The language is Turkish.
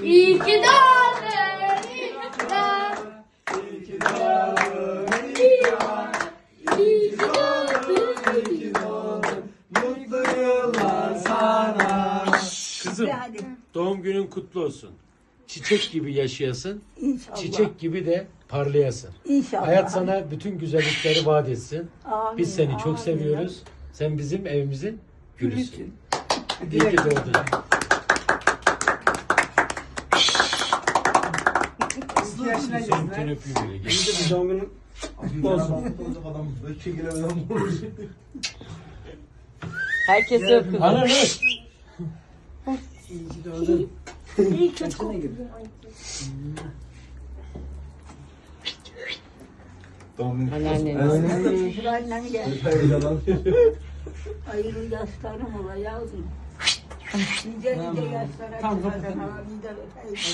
İyi ki doğdun, iyi ki doğdun. İyi ki doğdun, iyi ki doğdun. İyi ki doğdun. İyi ki doğdun. Mutlu yıllar sana. Kızım, doğum günün kutlu olsun. Çiçek gibi yaşayasın. İnşallah. Çiçek gibi de parlayasın. İnşallah. Hayat sana bütün güzellikleri vaat etsin. Amin, Biz seni çok amin. seviyoruz. Sen bizim evimizin gülüsün. Gülüsün. İyi ki doğdun. İki yaşına Son girdin. bütün öpeyim böyle. Gel. Bir doğum günün kutlu olsun. Herkes öpün. Ana ne? İyi ki doğdun. İyi ki doğdun. Anneanneniz. Şurayla gel. Hayırlı yaşlarım ola yavrum. Nice nice yaşlara çıkacak. Nice